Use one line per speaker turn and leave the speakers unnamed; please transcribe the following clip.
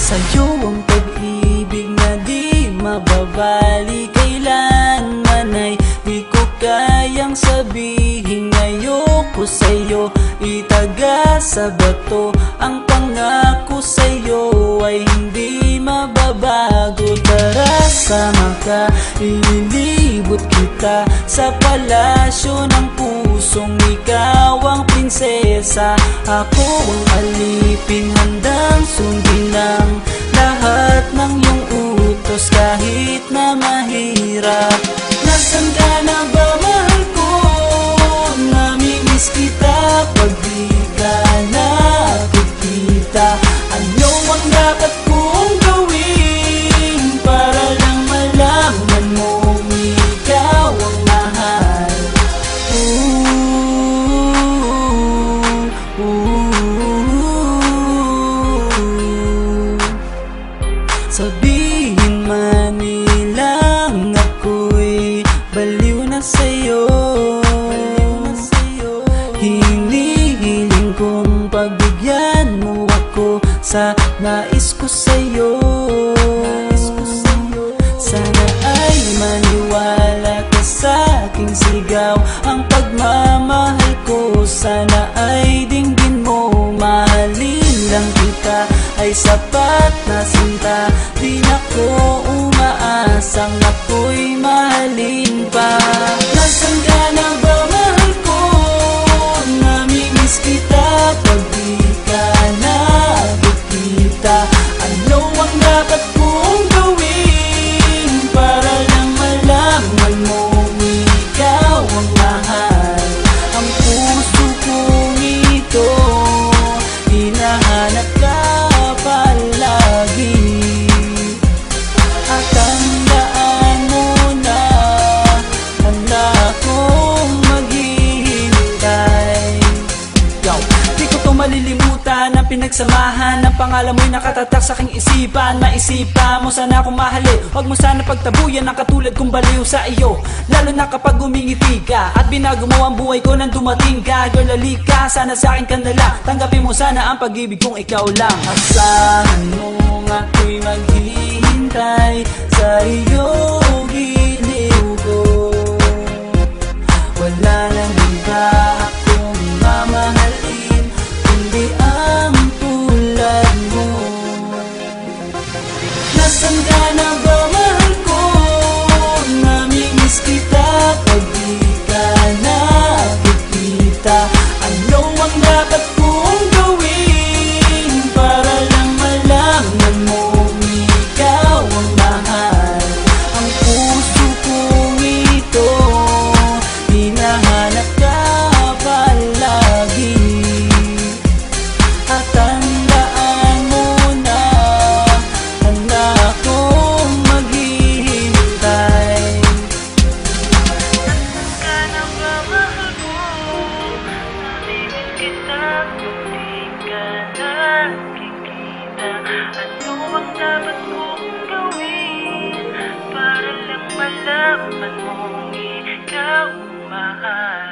Sa'yo ang pag-ibig na di mababali, kailanman ay di ko kayang sabihin. Ayoko sa'yo itaga sa bato, ang pangako sa'yo ay hindi mababago. Tara, sama ka, ililibot kita sa palasyo ng pusong ikaw ang prinsesa. Ako ang alipin, handang sundin ang lahat ng iyong utos kahit na mahirap. Nasaan ka na ba, mahal ko? Namimiss kita pag di ka nakikita. Ano ang dapat kong gawin para lang malaman mong ikaw ang mahal? Sabihin man nilang ako'y baliw na sa'yo, hinihiling kong pagbigyan mo ako sa nais ko sa'yo. Sana ay maniwala ka sa aking sigaw, ang pagmamahal ko sana ay dinggin mo. Mahalin lang kita ay sapat na sinta, di na ko umaasang ako'y mahalin pa. Nasaan ka na ba, mahal ko? Namimiss kita pag di ka nakikita. Ano ang dapat kong gawin para lang malaman mong ikaw ang mahal? Ang puso kong ito hinahanap ka palagi, at tandaan mo na handa akong maghihintay. Di ko to malilimutan ang pinagsamahan ng pangalan mo'y nakatatak sa aking isipan. Maisipan mo sana akong mahalin, huwag mo sana pagtabuyan ang katulad kong baliw sa iyo. Lalo na kapag umingiti ka at binago mo ang buhay ko nang dumating ka. Girl, halika, sana sa akin ka na lang, tanggapin mo sana ang pag-ibig kong ikaw lang. Asahan mo ako'y maghihintay sa iyo, giliw ko. Wala nang iba akong mamahalin kundi ang tulad mo. Nasaan ka na ba, mahal ko? Namimiss kita pag di ka nakikita. Ano ang dapat kong gawin para lang malaman mong ikaw ang mahal? Ang puso kong ito hinahanap ka palagi, at tandaan mo na handa akong maghihintay.
Nasaan ka na ba, mahal ko? Namimiss kita kung di ka nakikita. Ano ang dapat kong gawin para lang malaman mong ikaw ang mahal?